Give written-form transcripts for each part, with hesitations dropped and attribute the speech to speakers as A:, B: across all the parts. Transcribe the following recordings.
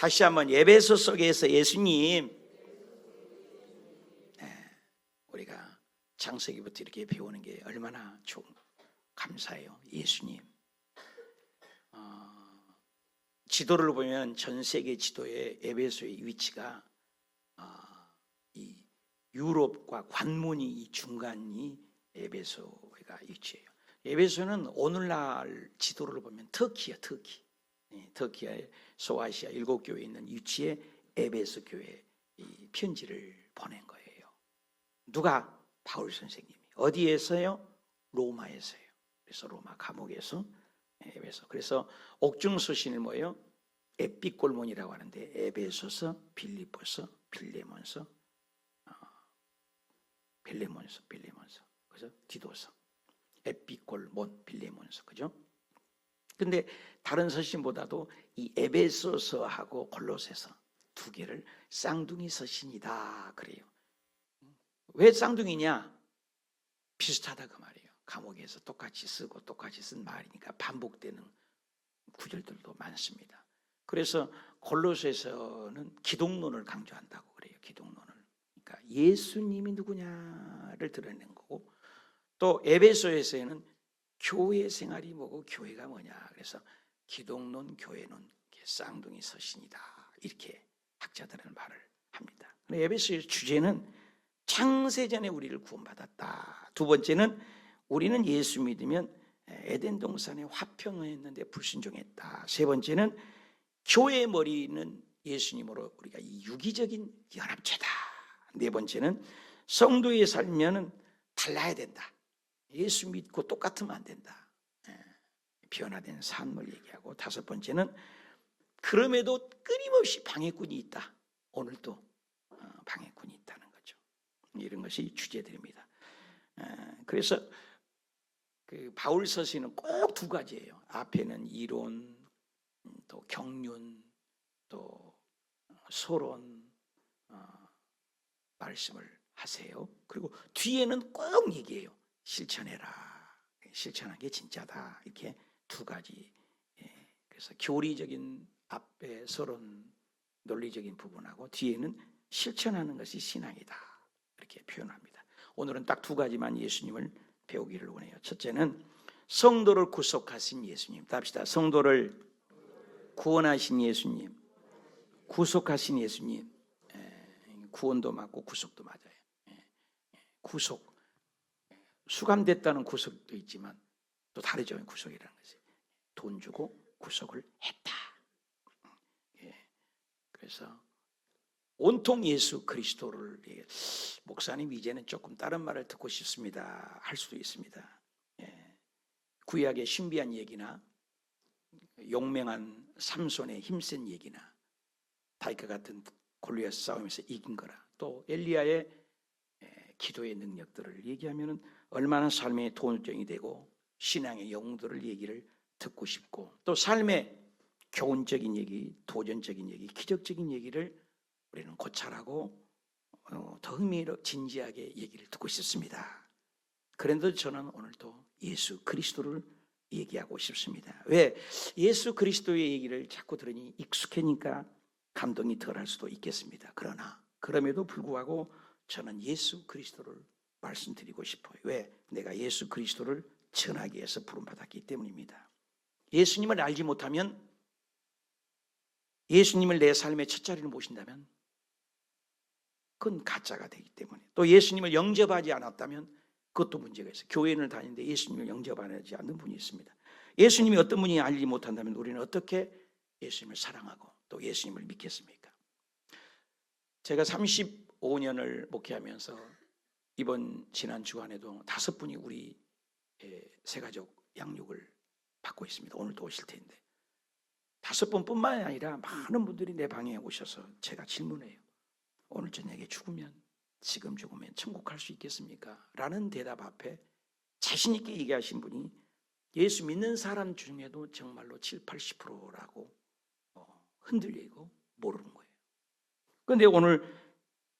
A: 다시 한번 에베소 속에서 예수님. 우리가 창세기부터 이렇게 배우는 게 얼마나 감사해요. 예수님. 지도를 보면 전 세계 지도에 에베소의 위치가 이 유럽과 관문이 이 중간이 에베소가 위치해요. 에베소는 오늘날 지도를 보면 터키야, 터키. 터키의 소아시아 7교회에 있는 위치에 에베소 교회에 이 편지를 보낸 거예요. 누가? 바울 선생님이. 어디에서요? 로마에서요. 그래서 로마 감옥에서 에베소. 그래서 옥중서신을 뭐예요? 에피골몬이라고 하는데 에베소서, 빌립보서, 빌레몬서, 그죠? 디도서, 에피골몬, 빌레몬서, 그죠? 근데 다른 서신보다도 이 에베소서하고 골로새서 두 개를 쌍둥이 서신이다 그래요. 왜 쌍둥이냐? 비슷하다 그 말이에요. 감옥에서 똑같이 쓰고 똑같이 쓴 말이니까 반복되는 구절들도 많습니다. 그래서 골로새서는 기독론을 강조한다고 그래요. 기독론을. 그러니까 예수님이 누구냐를 드러내는 거고, 또 에베소에서는 교회 생활이 뭐고 교회가 뭐냐. 그래서 기독론, 교회론 쌍둥이 서신이다. 이렇게 학자들은 말을 합니다. 에베소의 주제는 창세전에 우리를 구원받았다. 두 번째는 우리는 예수 믿으면 에덴 동산에 화평했는데 불순종했다. 세 번째는 교회의 머리는 예수님으로 우리가 이 유기적인 연합체다. 네 번째는 성도의 삶은 달라야 된다. 예수 믿고 똑같으면 안 된다. 변화된 삶을 얘기하고, 다섯 번째는 그럼에도 끊임없이 방해꾼이 있다. 오늘도 방해꾼이 있다는 거죠. 이런 것이 주제들입니다. 그래서 그 바울 서신은 꼭 두 가지예요. 앞에는 이론, 또 경륜, 또 소론 말씀을 하세요. 그리고 뒤에는 꼭 얘기해요. 실천해라. 실천한 게 진짜다. 이렇게 두 가지. 그래서 교리적인 앞에 서론, 논리적인 부분하고 뒤에는 실천하는 것이 신앙이다. 이렇게 표현합니다. 오늘은 딱 두 가지만 예수님을 배우기를 원해요. 첫째는 성도를 구속하신 예수님. 답시다. 성도를 구원하신 예수님, 구속하신 예수님. 구원도 맞고 구속도 맞아요. 구속, 수감됐다는 구속도 있지만 또 다르죠. 구속이라는 것이 돈 주고 구속을 했다. 그래서 온통 예수 그리스도를, 목사님 이제는 조금 다른 말을 듣고 싶습니다 할 수도 있습니다. 구약의 신비한 얘기나 용맹한 삼손의 힘센 얘기나 다윗과 같은 골리앗 싸움에서 이긴 거라, 또 엘리야의 기도의 능력들을 얘기하면 얼마나 삶의 도전이 되고 신앙의 영웅들을 얘기를 듣고 싶고, 또 삶의 교훈적인 얘기, 도전적인 얘기, 기적적인 얘기를 우리는 고찰하고 더 흥미로 진지하게 얘기를 듣고 싶습니다. 그런데 저는 오늘도 예수 그리스도를 얘기하고 싶습니다. 왜? 예수 그리스도의 얘기를 자꾸 들으니 익숙해니까 감동이 덜할 수도 있겠습니다. 그러나 그럼에도 불구하고 저는 예수 그리스도를 말씀드리고 싶어요. 왜? 내가 예수 그리스도를 전하기 위해서 부름받았기 때문입니다. 예수님을 알지 못하면, 예수님을 내 삶의 첫 자리를 모신다면 그건 가짜가 되기 때문에, 또 예수님을 영접하지 않았다면 그것도 문제가 있어요. 교회를 다니는데 예수님을 영접하지 않는 분이 있습니다. 예수님이 어떤 분인지 알지 못한다면 우리는 어떻게 예수님을 사랑하고 또 예수님을 믿겠습니까? 제가 35년을 목회하면서 이번 지난 주간에도 5분이 우리 새가족 양육을 받고 있습니다. 오늘도 오실 텐데 5분뿐만 아니라 많은 분들이 내 방에 오셔서 제가 질문해요. 오늘 저녁에 죽으면, 지금 죽으면 천국 갈 수 있겠습니까? 라는 대답 앞에 자신 있게 얘기하신 분이 예수 믿는 사람 중에도 정말로 7, 80%라고 흔들리고 모르는 거예요. 그런데 오늘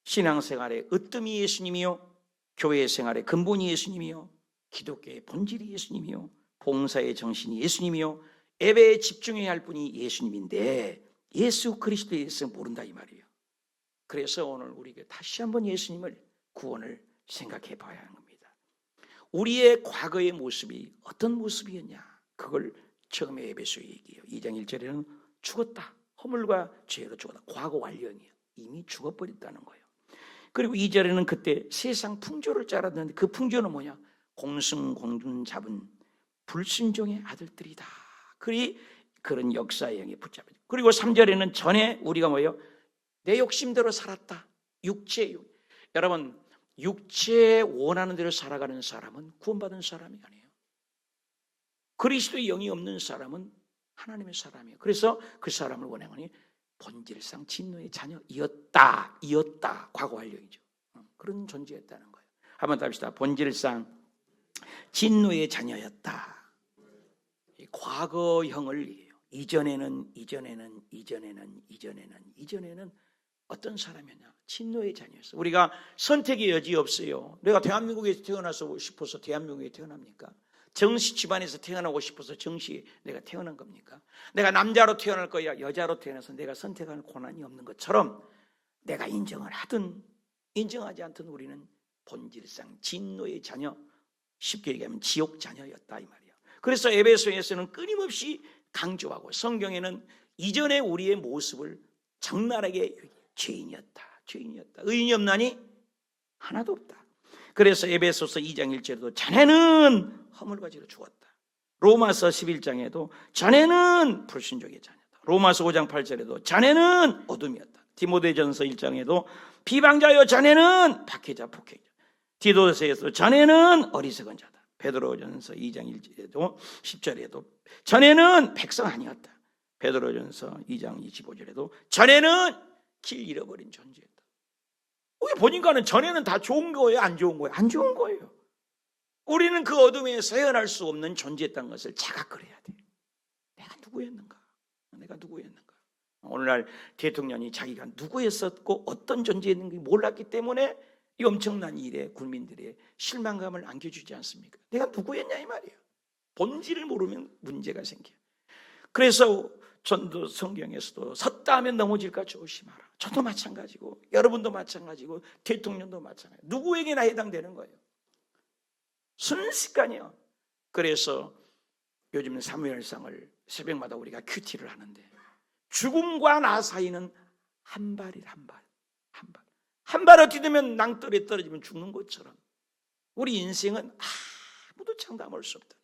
A: 신앙생활의 으뜸이 예수님이요, 교회 생활의 근본이 예수님이요, 기독교의 본질이 예수님이요, 봉사의 정신이 예수님이요, 예배에 집중해야 할 분이 예수님인데, 예수 그리스도에 대해서 모른다 이 말이에요. 그래서 오늘 우리에게 다시 한번 예수님을 구원을 생각해 봐야 하는 겁니다. 우리의 과거의 모습이 어떤 모습이었냐, 그걸 처음에 에베소에 얘기해요. 2장 1절에는 죽었다, 허물과 죄로 죽었다. 과거 완료형이에요. 이미 죽어버렸다는 거예요. 그리고 2절에는 그때 세상 풍조를 따랐는데 그 풍조는 뭐냐, 공승공준 잡은 불순종의 아들들이다. 그런 역사형에 붙잡아요. 그리고 3절에는 전에 우리가 뭐예요? 내 욕심대로 살았다. 여러분, 육체에 원하는 대로 살아가는 사람은 구원받은 사람이 아니에요. 그리스도의 영이 없는 사람은 하나님의 사람이에요. 그래서 그 사람을 원하니 본질상 진노의 자녀이었다. 과거 완료이죠. 그런 존재였다는 거예요. 한번 답시다. 본질상 진노의 자녀였다. 과거형을 이전에는 어떤 사람이었냐? 진노의 자녀였어. 우리가 선택의 여지 없어요. 내가 대한민국에서 태어나서 싶어서 대한민국에 태어납니까? 정씨 집안에서 태어나고 싶어서 정씨에 내가 태어난 겁니까? 내가 남자로 태어날 거야, 여자로 태어나서 내가 선택할 권한이 없는 것처럼 내가 인정을 하든 인정하지 않든 우리는 본질상 진노의 자녀, 쉽게 얘기하면 지옥 자녀였다 이 말이에요. 그래서 에베소에서는 끊임없이 강조하고 성경에는 이전에 우리의 모습을 적나라하게 죄인이었다. 의인이 없나니 하나도 없다. 그래서 에베소서 2장 1절에도 자네는 허물과 죄로 죽었다. 로마서 11장에도 자네는 불순종의 자녀다. 로마서 5장 8절에도 자네는 어둠이었다. 디모데전서 1장에도 비방자여 자네는 박해자 폭행자. 디도서에서 자네는 어리석은 자다. 베드로전서 2장 1절에도 10절에도 자네는 백성 아니었다. 베드로전서 2장 25절에도 자네는 길 잃어버린 존재였다. 보니까는 전에는 다 좋은 거예요, 안 좋은 거예요? 안 좋은 거예요. 우리는 그 어둠에서 헤어날 수 없는 존재였다는 것을 자각을 해야 돼요. 내가 누구였는가? 오늘날 대통령이 자기가 누구였었고 어떤 존재였는지 몰랐기 때문에 이 엄청난 일에 국민들의 실망감을 안겨주지 않습니까? 내가 누구였냐 이 말이에요. 본질을 모르면 문제가 생겨요. 그래서 전도 성경에서도 섰다 하면 넘어질까 조심하라. 저도 마찬가지고 여러분도 마찬가지고 대통령도 마찬가지. 누구에게나 해당되는 거예요. 순식간이요. 그래서 요즘 사무엘상을 새벽마다 우리가 큐티를 하는데 죽음과 나 사이는 한 발이라 한 발 어떻게 되면 낭떠러에 떨어지면 죽는 것처럼 우리 인생은 아무도 장담할 수 없다.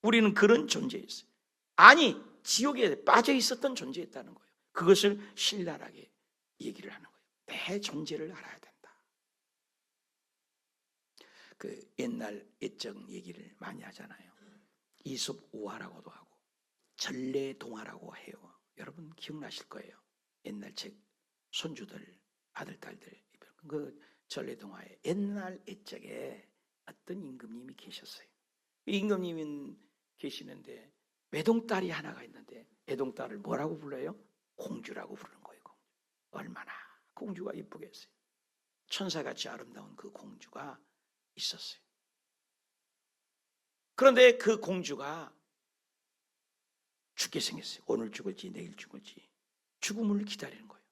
A: 우리는 그런 존재였어요. 아니 지옥에 빠져 있었던 존재였다는 거예요. 그것을 신랄하게 얘기를 하는 거예요. 내 존재를 알아야 된다. 그 옛날 옛적 얘기를 많이 하잖아요. 이솝 우화라고도 하고 전래동화라고 해요. 여러분 기억나실 거예요. 옛날 책 손주들 아들 딸들 그 전래동화에 옛날 옛적에 어떤 임금님이 계셨어요. 임금님은 계시는데 외동딸이 하나가 있는데 외동딸을 뭐라고 불러요? 공주라고 부르는 거예요. 얼마나 공주가 이쁘겠어요. 천사같이 아름다운 그 공주가 있었어요. 그런데 그 공주가 죽게 생겼어요. 오늘 죽을지 내일 죽을지 죽음을 기다리는 거예요.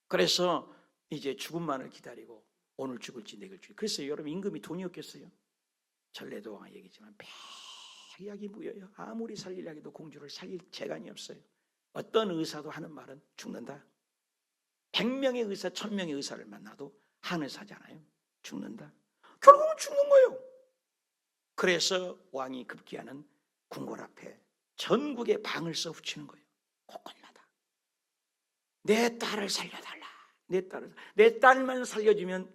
A: 그래서 이제 죽음만을 기다리고 오늘 죽을지 내일 죽을지. 그래서 여러분 임금이 돈이 없겠어요? 전래동화 얘기지만 약이 무효예요. 아무리 살리려 해도 공주를 살릴 재간이 없어요. 어떤 의사도 하는 말은 죽는다. 100명의 의사, 1000명의 의사를 만나도 한 의사잖아요. 죽는다. 결국은 죽는 거예요. 그래서 왕이 급기야는 궁궐 앞에 전국에 방을 써 붙이는 거예요. 곳곳마다. 내 딸을 살려달라. 내 딸만 살려주면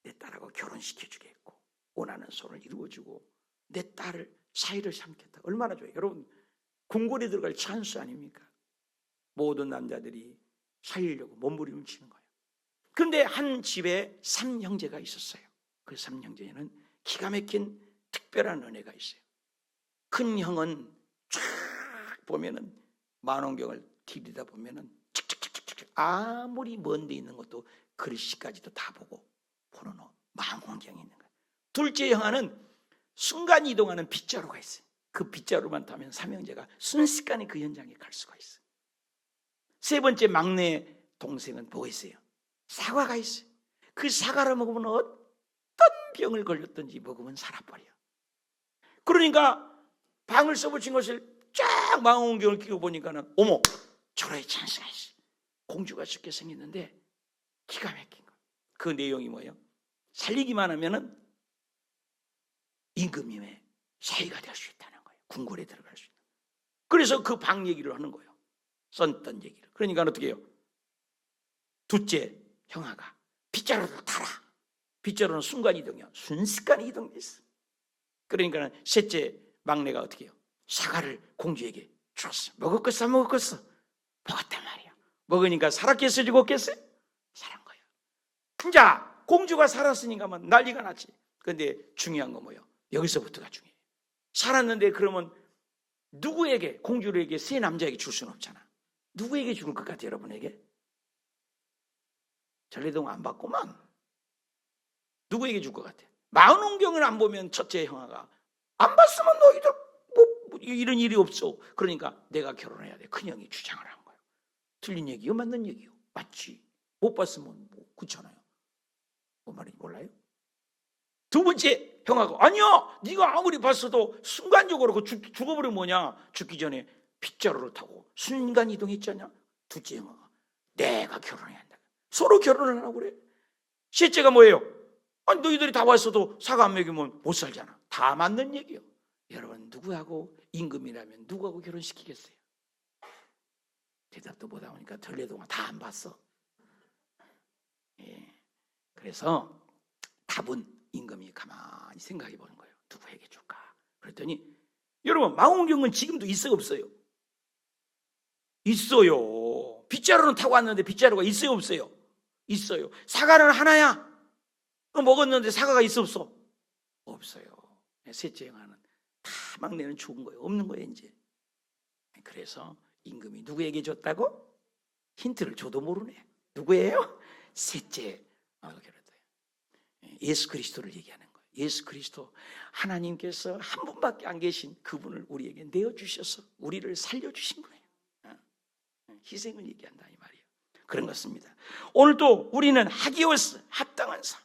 A: 내 딸하고 결혼시켜주겠고 원하는 소를 이루어주고 내 딸을 사이를 삼겠다. 얼마나 좋아요. 여러분 궁궐에 들어갈 찬스 아닙니까? 모든 남자들이 살리려고 몸부림을 치는 거예요. 그런데 한 집에 3형제가 있었어요. 그 3형제에는 기가 막힌 특별한 은혜가 있어요. 큰 형은 쫙 보면은 만원경을 들이다 보면은 칙칙칙칙 아무리 먼 데 있는 것도 글씨까지도 다 보고 보는 망원경이 있는 거예요. 둘째 형아는 순간 이동하는 빗자루가 있어요. 그 빗자루만 타면 3형제가 순식간에 그 현장에 갈 수가 있어요. 세 번째 막내 동생은 뭐가 있어요? 사과가 있어요. 그 사과를 먹으면 어떤 병을 걸렸든지 먹으면 살아버려. 그러니까 방을 써붙인 것을 쫙 망원경을 끼고 보니까는 어머, 초라의 찬스가 있어. 공주가 쉽게 생겼는데 기가 막힌 거. 그 내용이 뭐예요? 살리기만 하면은 임금님의 사위가 될 수 있다는 거예요. 궁궐에 들어갈 수 있다. 그래서 그 방 얘기를 하는 거예요. 썼던 얘기를. 그러니까 어떻게 해요? 둘째 형아가 빗자루를 타라. 빗자루는 순간이동이야. 순식간에 이동됐어. 그러니까 셋째 막내가 어떻게 해요? 사과를 공주에게 줬어. 먹었겠어? 먹었겠어? 먹었단 말이야. 먹으니까 살았겠어? 죽었겠어요? 살은 거야. 자, 공주가 살았으니까 난리가 났지. 근데 중요한 건 뭐예요? 여기서부터가 중요해요. 살았는데 그러면 누구에게, 공주에게, 세 남자에게 줄 수는 없잖아. 누구에게 죽을 것 같아요, 여러분에게? 전래동 안 받고만. 누구에게 줄 것 같아요? 망원경을 안 보면 첫째 형아가 안 봤으면 너희들 뭐 이런 일이 없어. 그러니까 내가 결혼해야 돼. 큰형이 주장을 한 거예요. 틀린 얘기요? 맞는 얘기요? 맞지. 못 봤으면 뭐 그렇잖아요. 뭐 말인지 몰라요? 두 번째 형아가 아니야, 네가 아무리 봤어도 순간적으로 그 죽어버리면 뭐냐, 죽기 전에 빗자루를 타고 순간 이동했잖냐. 둘째 형아가 내가 결혼해야 한다. 서로 결혼을 하라고 그래. 셋째가 뭐예요? 아니 너희들이 다 왔어도 사과 안 먹이면 못 살잖아. 다 맞는 얘기요. 여러분 누구하고 임금이라면 누구하고 결혼시키겠어요? 대답도 못하니까 전래동안 다 안 봤어. 예. 그래서 답은 임금이 가만히 생각해 보는 거예요. 누구에게 줄까? 그랬더니 여러분 망원경은 지금도 있어요 없어요? 있어요. 빗자루는 타고 왔는데 빗자루가 있어요 없어요? 있어요. 사과는 하나야. 먹었는데 사과가 있어 없어? 없어요. 셋째 형아는 다 막내는 죽은 거예요. 없는 거예요 이제. 그래서 임금이 누구에게 줬다고? 힌트를 줘도 모르네. 누구예요? 셋째. 예수 그리스도를 얘기하는 거예요. 예수 그리스도, 하나님께서 한 분밖에 안 계신 그분을 우리에게 내어주셔서 우리를 살려주신 거예요. 희생을 얘기한다 이 말이에요. 그런 것입니다. 오늘도 우리는 하기오스, 합당한 삶,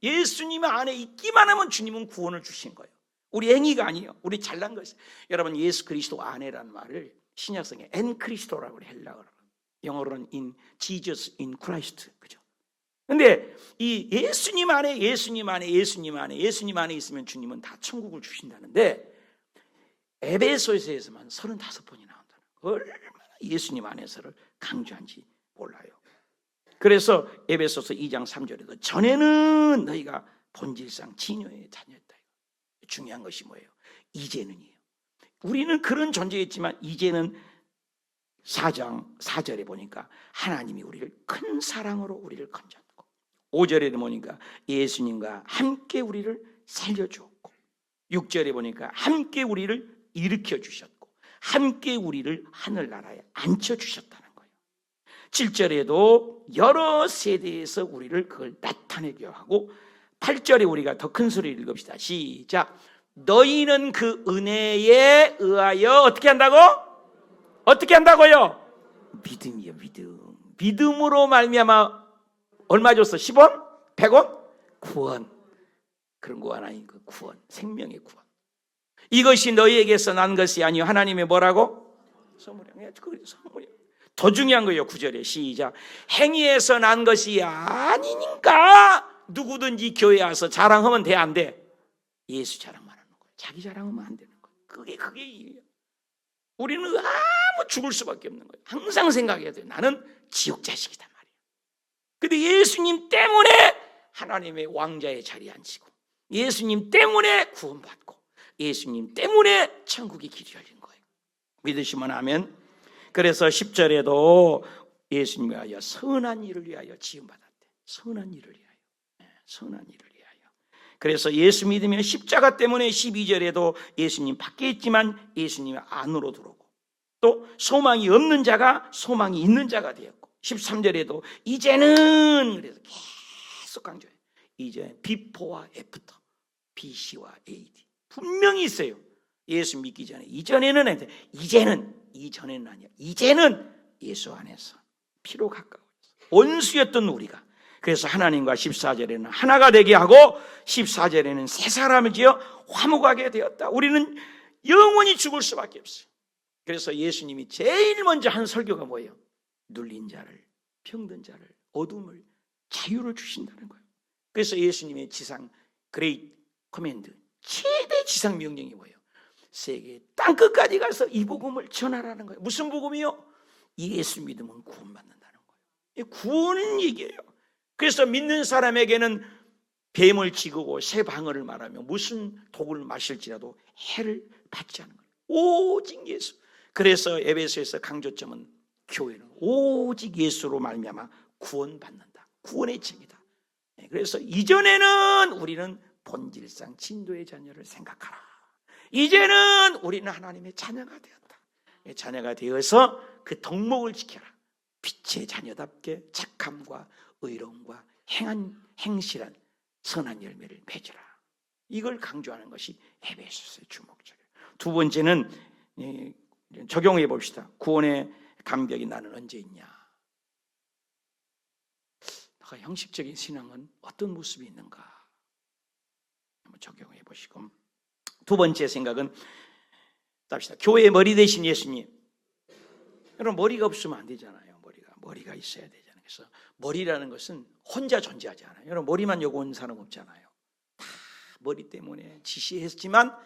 A: 예수님 안에 있기만 하면 주님은 구원을 주신 거예요. 우리 행위가 아니에요. 우리 잘난 것이에요. 여러분 예수 그리스도 안에라는 말을 신약성에 엔 크리스토라고 그래. 헬라어로. 영어로는 in Jesus in Christ. 그죠? 근데 이 예수님 안에 있으면 주님은 다 천국을 주신다는데 에베소서에서만 35번이 나온다는 거. 얼마나 예수님 안에서를 강조한지 몰라요. 그래서 에베소서 2장 3절에도 전에는 너희가 본질상 진노의 자녀였다. 중요한 것이 뭐예요? 이제는이에요. 우리는 그런 존재였지만 이제는 4장 4절에 보니까 하나님이 우리를 큰 사랑으로 우리를 건졌고 5절에 보니까 예수님과 함께 우리를 살려주었고 6절에 보니까 함께 우리를 일으켜 주셨고 함께 우리를 하늘나라에 앉혀주셨다는 거예요. 7절에도 여러 세대에서 우리를 그걸 나타내게 하고 8절에 우리가 더 큰 소리를 읽읍시다. 시작. 너희는 그 은혜에 의하여 어떻게 한다고? 어떻게 한다고요? 믿음이요, 믿음. 믿음으로 말미암아 얼마 줬어? 10원? 100원? 구원. 그런 구원 아니고 구원, 생명의 구원. 이것이 너희에게서 난 것이 아니요 하나님의 뭐라고? 선물이야. 선물이야. 더 중요한 거예요. 9절에 시작. 행위에서 난 것이 아니니까 누구든지 교회에 와서 자랑하면 돼, 안 돼? 예수 자랑만 하는 거예요. 자기 자랑하면 안 되는 거예요. 그게 일이에요. 우리는 아무 죽을 수밖에 없는 거예요. 항상 생각해야 돼요. 나는 지옥 자식이단 말이에요. 근데 예수님 때문에 하나님의 왕자의 자리에 앉히고 예수님 때문에 구원받고 예수님 때문에 천국이 길이 열린 거예요. 믿으시면 아멘. 그래서 10절에도 예수님을 위하여 선한 일을 위하여 지음받았대. 선한 일을 위하여. 선한 일을 위하여. 그래서 예수 믿으면 십자가 때문에 12절에도 예수님 밖에 있지만 예수님 안으로 들어오고 또 소망이 없는 자가 소망이 있는 자가 되었고 13절에도 이제는 그래서 계속 강조해요. 이제 비포와 애프터, BC와 AD 분명히 있어요. 예수 믿기 전에 이전에는 이제는 이전에는 아니야. 이제는 예수 안에서 피로 가까워졌어요. 원수였던 우리가. 그래서 하나님과 14절에는 하나가 되게 하고 14절에는 새 사람을 지어 화목하게 되었다. 우리는 영원히 죽을 수밖에 없어요. 그래서 예수님이 제일 먼저 한 설교가 뭐예요? 눌린 자를, 병든 자를, 어둠을, 자유를 주신다는 거예요. 그래서 예수님의 지상 그레이트 커맨드, 최대 지상 명령이 뭐예요? 세계 땅끝까지 가서 이 복음을 전하라는 거예요. 무슨 복음이요? 예수 믿으면 구원받는다는 거예요. 구원 얘기예요. 그래서 믿는 사람에게는 뱀을 지고 새 방언을 말하며 무슨 독을 마실지라도 해를 받지 않는 거예요. 오직 예수. 그래서 에베소에서 강조점은 교회는 오직 예수로 말미암아 구원받는다. 구원의 책이다. 그래서 이전에는 우리는 본질상 진도의 자녀를 생각하라. 이제는 우리는 하나님의 자녀가 되었다. 자녀가 되어서 그 덕목을 지켜라. 빛의 자녀답게 착함과 의로움과 행실한 선한 열매를 맺으라. 이걸 강조하는 것이 에베소서의 주목적이에요. 두 번째는 적용해 봅시다. 구원의 감격이 나는 언제 있냐? 내가 형식적인 신앙은 어떤 모습이 있는가? 한번 적용해 보시고, 두 번째 생각은 답시다. 교회의 머리 되신 예수님. 여러분, 머리가 없으면 안 되잖아요. 머리가 있어야 되잖아요. 그래서 머리라는 것은 혼자 존재하지 않아요. 여러분, 머리만 요구 온 사람 없잖아요. 다 머리 때문에 지시했지만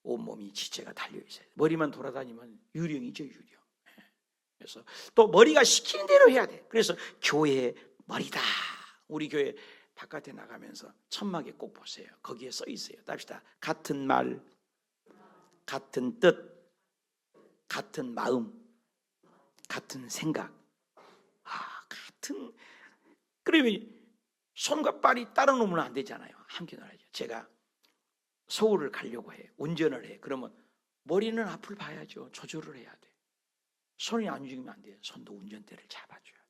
A: 온몸이 지체가 달려 있어요. 머리만 돌아다니면 유령이죠, 유령. 그래서 또 머리가 시키는 대로 해야 돼. 그래서 교회의 머리다. 우리 교회 바깥에 나가면서 천막에 꼭 보세요. 거기에 써 있어요. 답시다. 같은 말, 같은 뜻, 같은 마음, 같은 생각. 같은. 그러면 손과 발이 따로 놓으면 안 되잖아요. 함께 놀아야죠. 제가 서울을 가려고 해. 운전을 해. 그러면 머리는 앞을 봐야죠. 조절을 해야 돼. 손이 안 움직이면 안 돼요. 손도 운전대를 잡아줘야죠.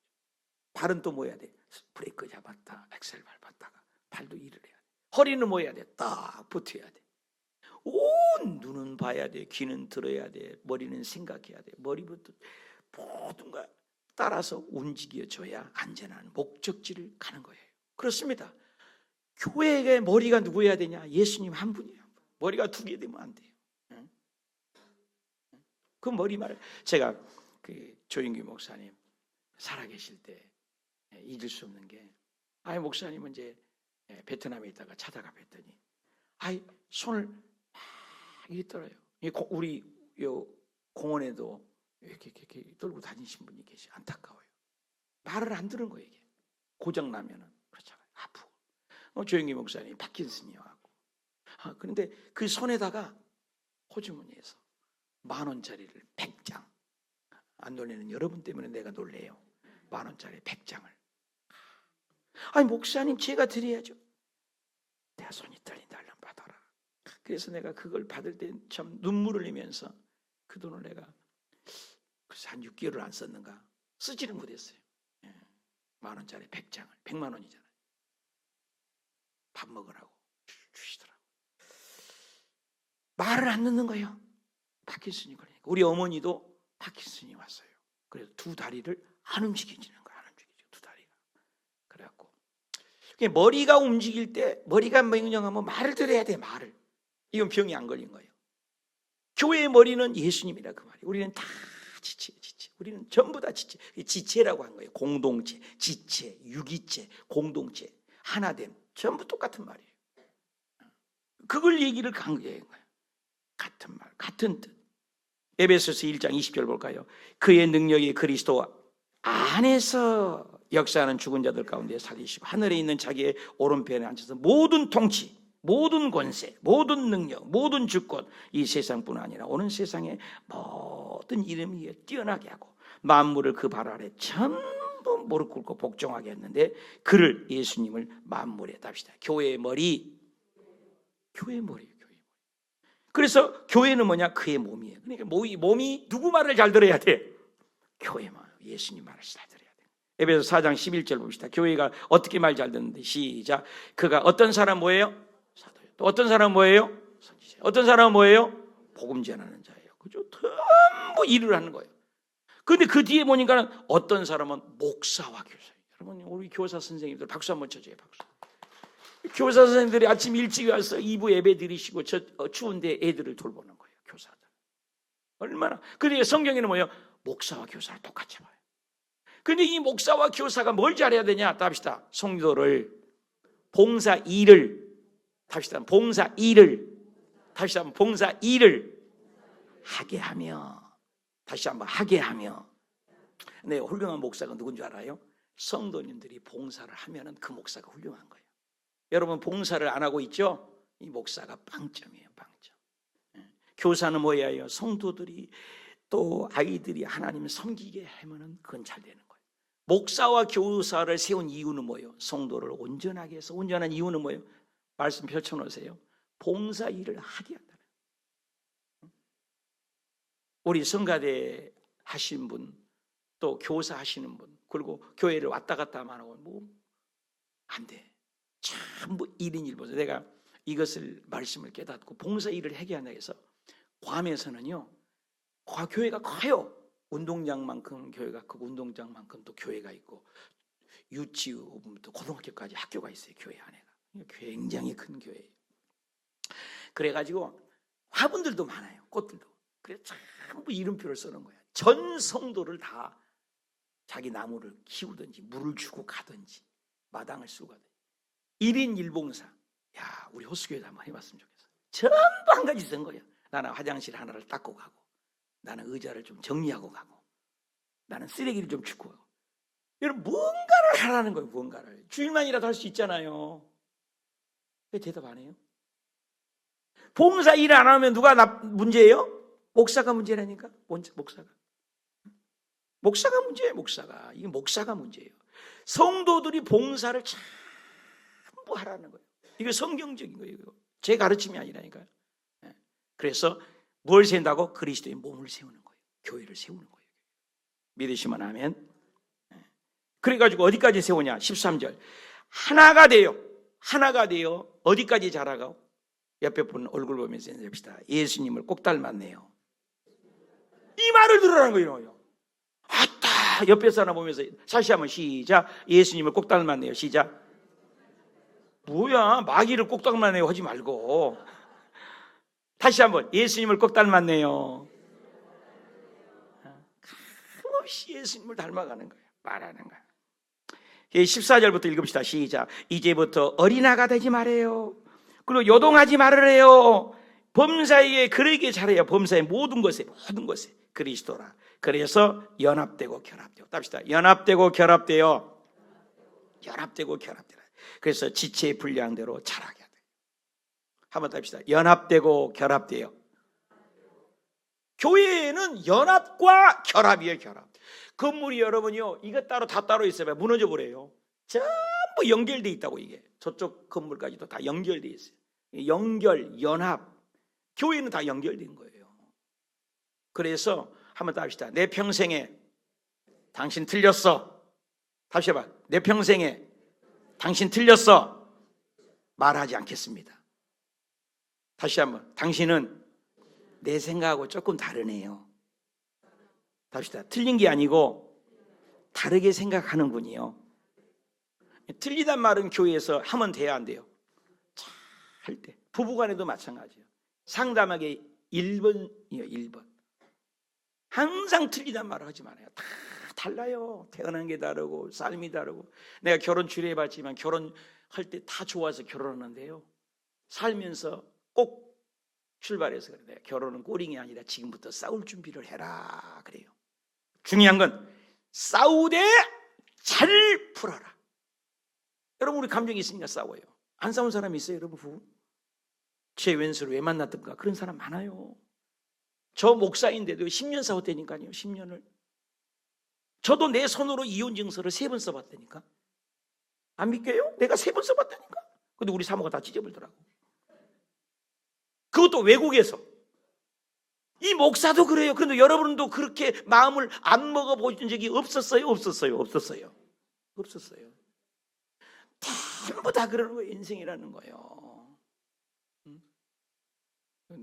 A: 발은 또 뭐 해야 돼? 브레이크 잡았다, 엑셀 밟았다가 발도 일을 해야 돼. 허리는 뭐 해야 돼? 딱 붙어야 돼. 온 눈은 봐야 돼. 귀는 들어야 돼. 머리는 생각해야 돼. 머리부터 모든 걸 따라서 움직여줘야 안전한 목적지를 가는 거예요. 그렇습니다. 교회의 머리가 누구여야 되냐? 예수님 한 분이에요. 머리가 두 개 되면 안 돼요. 그 머리말, 제가 그 조인규 목사님 살아계실 때 잊을 수 없는 게, 목사님은 이제 베트남에 있다가 찾아가 뵀더니 손을 막 이랬더래요. 우리 요 공원에도 이렇게 들고 다니신 분이 계시. 안타까워요. 말을 안 들은 거예요. 이게 고장 나면은 그렇잖아요. 아프고. 조영기 목사님 파킨슨이 왔고. 그런데 그 손에다가 호주머니에서 10,000원짜리를 100장. 안 놀리는 여러분 때문에 내가 놀래요. 10,000원짜리 100장을. 목사님 제가 드려야죠. 내가 손이 떨린다. 얼른 받아라. 그래서 내가 그걸 받을 때 참 눈물을 흘리면서 그 돈을 내가 그래서 한 6개월을 안 썼는가 쓰지를 못했어요. 10,000원짜리 100장을 100만 원이잖아요. 밥 먹으라고 주시더라고. 말을 안 듣는 거예요. 파킨슨이 걸리니까. 우리 어머니도 파킨슨이 왔어요. 그래서 두 다리를 안 움직이지는 거야. 안 움직이죠. 두 다리가. 그래갖고 머리가 움직일 때 머리가 명령하면 말을 들어야 돼. 말을. 이건 병이 안 걸린 거예요. 교회의 머리는 예수님이라 그 말이에요. 우리는 다 지체. 우리는 전부 다 지체. 지체라고 한 거예요. 공동체, 지체, 유기체, 공동체, 하나됨. 전부 똑같은 말이에요. 그걸 얘기를 강조한 거예요. 같은 말, 같은 뜻. 에베소서 1장 20절 볼까요? 그의 능력이 그리스도 안에서 역사하는 죽은 자들 가운데 살리시고 하늘에 있는 자기의 오른편에 앉혀서 모든 통치, 모든 권세, 모든 능력, 모든 주권, 이 세상뿐 아니라 오는 세상의 모든 이름 위에 뛰어나게 하고 만물을 그 발 아래 전부 무릎 꿇고 복종하게 했는데 그를, 예수님을 만물에 답시다. 교회의 머리, 교회의 머리예요. 그래서 교회는 뭐냐? 그의 몸이에요. 그러니까 몸이 누구 말을 잘 들어야 돼? 교회 말, 예수님 말을 잘 들어야 돼. 에베소 4장 11절 봅시다. 교회가 어떻게 말 잘 듣는데? 시작. 그가 어떤 사람 뭐예요? 사도예요. 또 어떤 사람 뭐예요? 선지자. 어떤 사람은 뭐예요? 복음 전하는 자예요. 그죠? 전부 일을 하는 거예요. 근데 그 뒤에 보니까 어떤 사람은 목사와 교사. 여러분, 우리 교사 선생님들 박수 한번 쳐줘요. 박수. 교사 선생님들이 아침 일찍 와서 2부 예배 드리시고 저 추운데 애들을 돌보는 거예요. 교사들. 얼마나. 근데 성경에는 뭐예요? 목사와 교사를 똑같이 봐요. 근데 이 목사와 교사가 뭘 잘해야 되냐? 답시다. 성도를 봉사 일을 답시다. 봉사 일을 답시다. 봉사 일을 하게 하며 다시 한번 하게 하며. 네, 훌륭한 목사가 누군 줄 알아요? 성도님들이 봉사를 하면은 그 목사가 훌륭한 거예요. 여러분 봉사를 안 하고 있죠? 이 목사가 빵점이에요. 빵점. 교사는 뭐예요? 성도들이 또 아이들이 하나님을 섬기게 하면은 그건 잘 되는 거예요. 목사와 교사를 세운 이유는 뭐예요? 성도를 온전하게 해서. 온전한 이유는 뭐예요? 말씀 펼쳐놓으세요. 봉사 일을 하게 한다. 우리 성가대 하신 분, 또 교사 하시는 분, 그리고 교회를 왔다 갔다 하고 뭐 안 돼. 전부 1인 1보죠. 내가 이것을 말씀을 깨닫고 봉사 일을 하게 한다 해서 괌에서는요, 교회가 커요. 운동장만큼 교회가 크고 운동장만큼 또 교회가 있고 유치부부터 고등학교까지 학교가 있어요. 교회 안에가 굉장히 큰 교회예요. 그래가지고 화분들도 많아요. 꽃들도. 그래서 전부 이름표를 써놓은 거야. 전 성도를 다 자기 나무를 키우든지 물을 주고 가든지 마당을 쓰고 가든지 1인 1봉사. 야, 우리 호수교회도 한번 해봤으면 좋겠어. 전부 한 가지 쓴 거야. 나는 화장실 하나를 닦고 가고, 나는 의자를 좀 정리하고 가고, 나는 쓰레기를 좀 줍고 가고. 여러분 뭔가를 하라는 거예요. 뭔가를. 주일만이라도 할 수 있잖아요. 왜 대답 안 해요? 봉사 일 안 하면 누가 문제예요? 목사가 문제라니까. 목사가 문제예요. 목사가. 이게 목사가 문제예요. 성도들이 봉사를 전부 하라는 거예요. 이거 성경적인 거예요. 제 가르침이 아니라니까요. 그래서 뭘 세운다고? 그리스도의 몸을 세우는 거예요. 교회를 세우는 거예요. 믿으시면 아멘. 그래가지고 어디까지 세우냐? 13절. 하나가 돼요. 하나가 돼요. 어디까지 자라가고? 옆에 분 얼굴 보면서 합시다. 예수님을 꼭 닮았네요. 이 말을 들으라는 거예요. 아따, 옆에 사람 보면서 다시 한번 시작. 예수님을 꼭 닮았네요. 시작. 뭐야, 마귀를 꼭 닮았네요 하지 말고 다시 한번 예수님을 꼭 닮았네요. 끊임없이 예수님을 닮아가는 거예요. 말하는 거예요. 14절부터 읽읍시다. 시작. 이제부터 어린아가 되지 말아요. 그리고 요동하지 말으래요. 범사에 그러게 잘해요. 범사의 모든 것에 그리스도라. 그래서 연합되고 결합되고. 답시다. 연합되고 결합되어. 연합되고 결합되라. 그래서 지체의 분량대로 자라게 하다. 한번 답시다. 연합되고 결합되어. 교회에는 연합과 결합이에요. 결합. 건물이 여러분요, 이거 따로 다 따로 있어요. 무너져 버려요. 전부 연결돼 있다고. 이게 저쪽 건물까지도 다 연결돼 있어요. 연결, 연합. 교회는 다 연결된 거예요. 그래서 한번 답시다. 내 평생에 당신 틀렸어. 다시 해봐. 내 평생에 당신 틀렸어. 말하지 않겠습니다. 다시 한번. 당신은 내 생각하고 조금 다르네요. 답시다. 틀린 게 아니고 다르게 생각하는 분이요. 틀리단 말은 교회에서 하면 돼야 안 돼요? 할 때. 부부간에도 마찬가지예요. 상담하게 1번이요. 1번. 항상 틀리단 말을 하지 말아요. 다 달라요. 태어난 게 다르고 삶이 다르고. 내가 결혼 주례해봤지만 결혼할 때 다 좋아서 결혼하는데요, 살면서 꼭 출발해서 그래요. 내가 결혼은 꼬링이 아니라 지금부터 싸울 준비를 해라 그래요. 중요한 건 싸우되 잘 풀어라. 여러분, 우리 감정이 있으니까 싸워요. 안 싸운 사람이 있어요, 여러분? 부부? 제 왼수를 왜 만났던가? 그런 사람 많아요. 저 목사인데도 10년 싸웠다니까요. 10년을. 저도 내 손으로 이혼 증서를 3번 써봤다니까. 안 믿겨요? 내가 3번 써봤다니까. 근데 우리 사모가 다 찢어버리더라고. 그것도 외국에서. 이 목사도 그래요. 그런데 여러분도 그렇게 마음을 안 먹어보신 적이 없었어요? 없었어요? 전부 다 그러는 거예요. 인생이라는 거예요.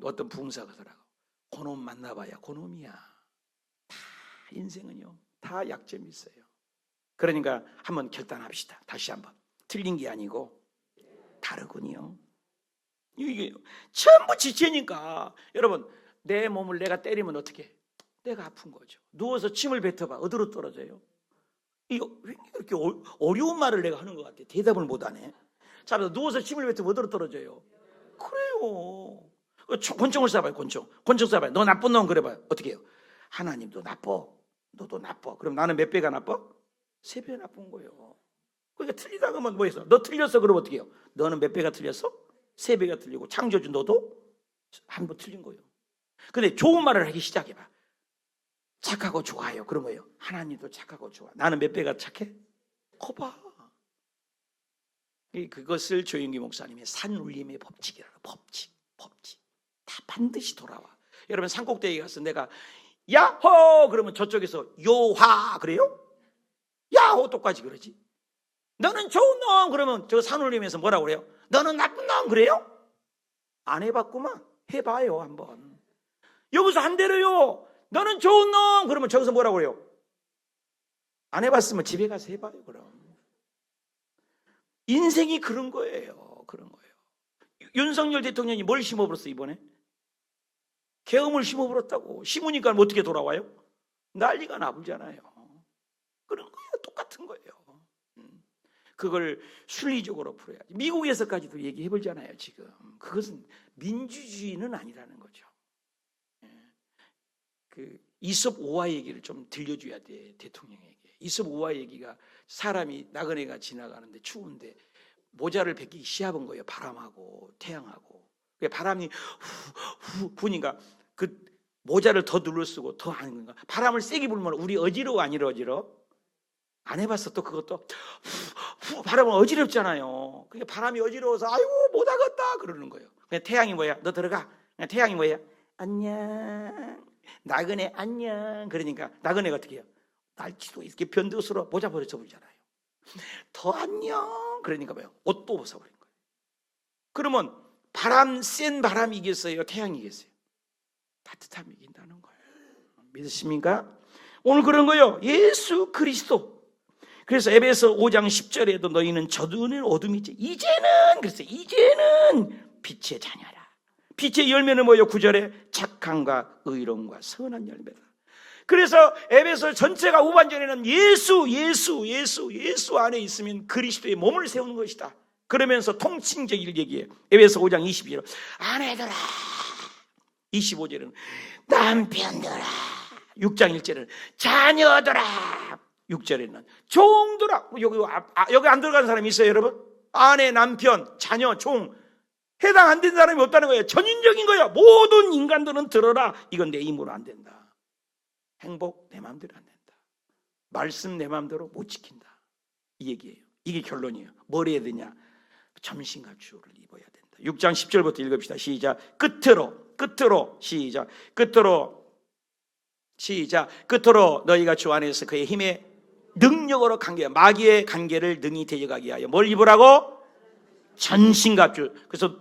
A: 어떤 부흥사가 더라고. 그놈 만나봐야 그놈이야. 다 인생은요, 다 약점이 있어요. 그러니까 한번 결단합시다. 다시 한번. 틀린 게 아니고 다르군요. 이게 전부 지체니까. 여러분, 내 몸을 내가 때리면 어떻게 해? 내가 아픈 거죠. 누워서 침을 뱉어봐. 어디로 떨어져요? 이거 왜 이렇게 어려운 말을 내가 하는 것 같아. 대답을 못하네. 자, 누워서 침을 뱉으면 어디로 떨어져요? 그래요. 권총을 쏴봐요. 권총 쏴봐요. 너 나쁜 놈 그래봐요. 어떻게 해요? 하나님도 나빠, 너도 나빠. 그럼 나는 몇 배가 나빠? 3배 나쁜 거예요. 그러니까 틀리다 그러면 뭐 했어? 너 틀렸어 그러면 어떻게 해요? 너는 몇 배가 틀렸어? 3배가 틀리고 창조주 너도 한 번 틀린 거예요. 근데 좋은 말을 하기 시작해봐. 착하고 좋아요. 그런 거예요. 하나님도 착하고 좋아. 나는 몇 배가 착해? 거봐. 그것을 조영기 목사님의 산울림의 법칙이라고. 법칙. 다 반드시 돌아와. 여러분, 산꼭대기에 가서 내가 야호 그러면 저쪽에서 요하 그래요? 야호 똑같이 그러지. 너는 좋은 놈 그러면 저 산울림에서 뭐라고 그래요? 너는 나쁜 놈 그래요? 안 해봤구만. 해봐요 한번. 여기서 한 대로요. 너는 좋은 놈 그러면 저기서 뭐라고 그래요? 안 해봤으면 집에 가서 해봐요. 그럼 인생이 그런 거예요. 윤석열 대통령이 뭘 심어버렸어 이번에? 계엄을 심어버렸다고. 심으니까 어떻게 돌아와요? 난리가 나불잖아요. 그런 거예요. 똑같은 거예요. 그걸 순리적으로 풀어야지. 미국에서까지도 얘기해보잖아요 지금. 그것은 민주주의는 아니라는 거죠. 그 이솝 오화 얘기를 좀 들려줘야 돼. 대통령에게. 이솝 오화 얘기가 사람이 나그네가 지나가는데 추운데 모자를 벗기기 시합한 거예요. 바람하고 태양하고. 바람이 후 부니까 그 모자를 더 눌러 쓰고 더 하는 건가. 바람을 세게 불면 우리 어지러워 안 어지러워? 안 해봤어. 또 그것도 바람은 어지럽잖아요. 그게 바람이 어지러워서 아이고 못 하겠다 그러는 거예요. 그냥 태양이 뭐야? 너 들어가. 그냥 태양이 뭐야? 안녕. 나그네 안녕. 그러니까 나그네가 어떻게 해요? 날씨도 이렇게 변덕스러워 모자 벗어버리잖아요. 더 안녕. 그러니까 뭐예요? 옷도 벗어버린 거예요. 그러면 센 바람이 이겼어요? 태양이 이겼어요? 따뜻함이 이긴다는 거예요. 믿으십니까? 오늘 그런 거예요. 예수 그리스도. 그래서 에베소 5장 10절에도 너희는 저주는 어둠이지 이제는 빛의 자녀라. 빛의 열매는 뭐예요? 9절에 착함과 의로움과 선한 열매다. 그래서 에베소 전체가 후반전에는 예수 안에 있으면 그리스도의 몸을 세우는 것이다. 그러면서 통칭적인 얘기예요. 에베소 5장 22절 아내들아, 25절은 남편들아, 6장 1절은 자녀들아, 6절에는 종들아. 여기 안 들어가는 사람이 있어요 여러분? 아내, 남편, 자녀, 종 해당 안 된 사람이 없다는 거예요. 전인적인 거예요. 모든 인간들은 들어라. 이건 내 힘으로 안 된다. 행복 내 마음대로 안 된다. 말씀 내 마음대로 못 지킨다. 이 얘기예요. 이게 결론이에요. 뭘 해야 되냐? 점심갑주를 입어야 된다. 6장 10절부터 읽읍시다. 시작. 끝으로 시작. 끝으로 너희가 주 안에서 그의 힘의 능력으로 관계, 마귀의 관계를 능히 대적하게 하여 뭘 입으라고? 전신갑주. 그래서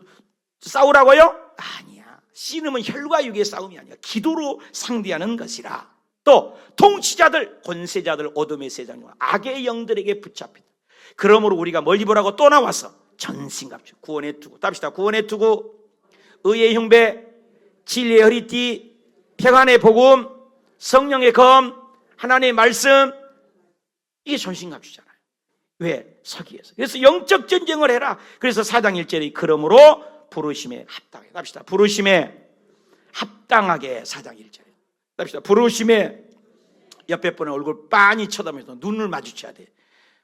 A: 싸우라고요? 아니야. 씨름은 혈과 육의 싸움이 아니야. 기도로 상대하는 것이라. 또 통치자들, 권세자들, 어둠의 세상과 악의 영들에게 붙잡힌다. 그러므로 우리가 뭘 입으라고 또 나왔어? 전신갑주. 구원의 투구. 답시다. 구원의 투구, 의의 흉배, 진리의 허리띠, 평안의 복음, 성령의 검, 하나님의 말씀. 이게 전신갑주잖아요. 왜? 서기에서. 그래서 영적 전쟁을 해라. 그래서 4장 1절에 그러므로 부르심에 합당하게. 합시다. 부르심에 합당하게. 4장 1절에. 합시다. 부르심에. 옆에 분의 얼굴 빤히 쳐다보면서 눈을 마주쳐야 돼.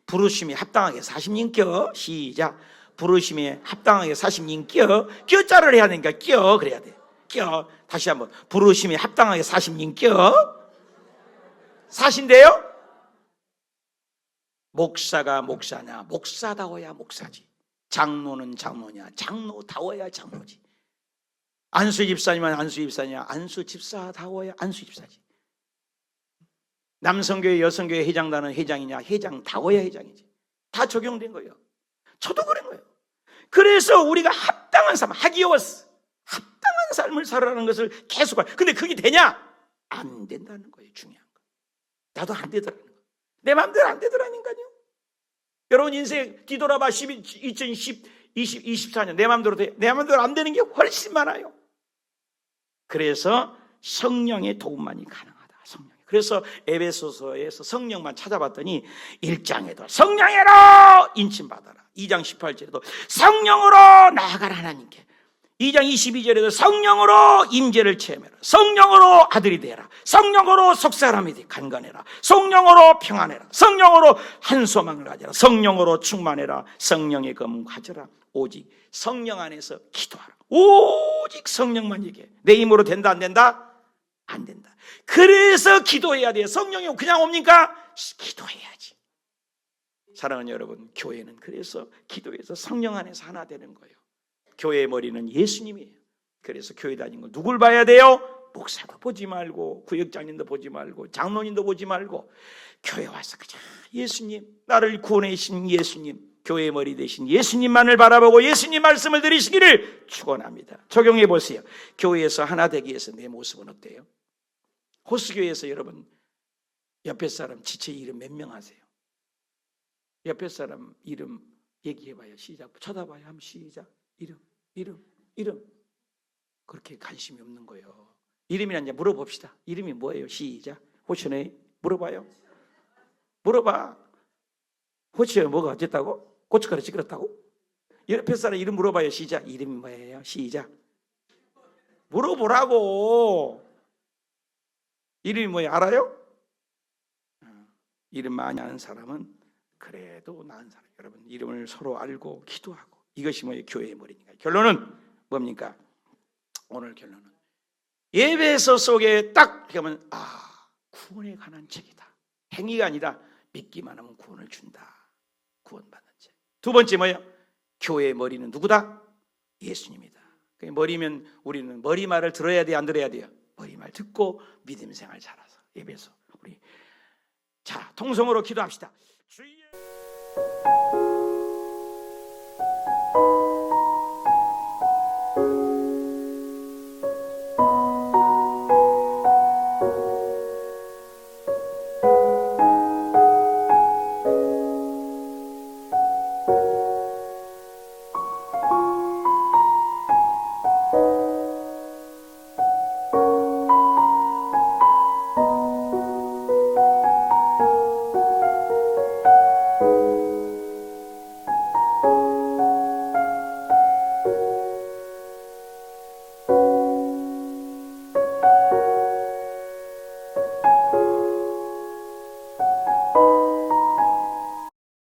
A: 부르심에 합당하게 40년 껴. 시작. 부르심에 합당하게 40년 껴. 껴자를 해야 되니까 껴. 그래야 돼. 껴. 다시 한번. 부르심에 합당하게 40년 껴. 사신데요? 목사가 목사냐? 목사다워야 목사지. 장로는 장로냐? 장로다워야 장로지. 안수 집사님은 안수 집사냐? 안수 집사다워야 안수 집사지. 남성교회 여성교회 회장단은 회장이냐? 회장다워야 회장이지. 다 적용된 거예요. 저도 그런 거예요. 그래서 우리가 합당한 삶, 하기오스, 합당한 삶을 살아가는 것을 계속 근데 그게 되냐? 안 된다는 거예요. 중요한 거. 나도 안 되더라는 거예요. 내 마음대로 안 되더라니까요. 여러분 인생 뒤돌아봐 2024년 내 마음대로 돼. 내 마음대로 안 되는 게 훨씬 많아요. 그래서 성령의 도움만이 가능하다. 성령. 그래서 에베소서에서 성령만 찾아봤더니 1장에도 성령으로 인침받아라. 2장 18절에도 성령으로 나아가라 하나님께. 2장 22절에도 성령으로 임재를 체험해라. 성령으로 아들이 되라. 성령으로 속사람이 간간해라. 성령으로 평안해라. 성령으로 한 소망을 가져라. 성령으로 충만해라. 성령의 검 가져라. 오직 성령 안에서 기도하라. 오직 성령만 얘기해. 내 힘으로 된다 안 된다? 안 된다. 그래서 기도해야 돼요. 성령이 그냥 옵니까? 기도해야지. 사랑하는 여러분, 교회는 그래서 기도해서 성령 안에서 하나 되는 거예요. 교회의 머리는 예수님이에요. 그래서 교회 다니는 거 누굴 봐야 돼요? 목사도 보지 말고 구역장님도 보지 말고 장로님도 보지 말고 교회 와서 그냥 예수님, 나를 구원해 주신 예수님, 교회의 머리 되신 예수님만을 바라보고 예수님 말씀을 들으시기를 축원합니다. 적용해 보세요. 교회에서 하나 되기 위해서 내 모습은 어때요? 호수교회에서 여러분 옆에 사람 지체 이름 몇 명 아세요? 옆에 사람 이름 얘기해봐요. 시작. 쳐다봐요. 한번 시작. 이름. 그렇게 관심이 없는 거예요. 이름이나 이제 물어봅시다. 이름이 뭐예요? 시작. 호시네 물어봐요. 물어봐. 호시에 뭐가 어쨌다고? 고춧가루 찌그렀다고? 옆에 사람 이름 물어봐요. 시작. 이름이 뭐예요? 시작. 물어보라고. 이름이 뭐예요? 알아요? 이름 많이 아는 사람은 그래도 나은 사람. 여러분 이름을 서로 알고 기도하고 이것이 뭐예요? 교회의 머리니까. 결론은 뭡니까? 오늘 결론은 예배서 속에 딱 하면 구원에 관한 책이다. 행위가 아니라 믿기만 하면 구원을 준다. 구원받는 책. 두 번째 뭐예요? 교회의 머리는 누구다? 예수님이다. 머리면 우리는 머리 말을 들어야 돼요? 안 들어야 돼요? 머리 말 듣고 믿음 생활 잘해서 예배서 우리 자 통성으로 기도합시다. 주의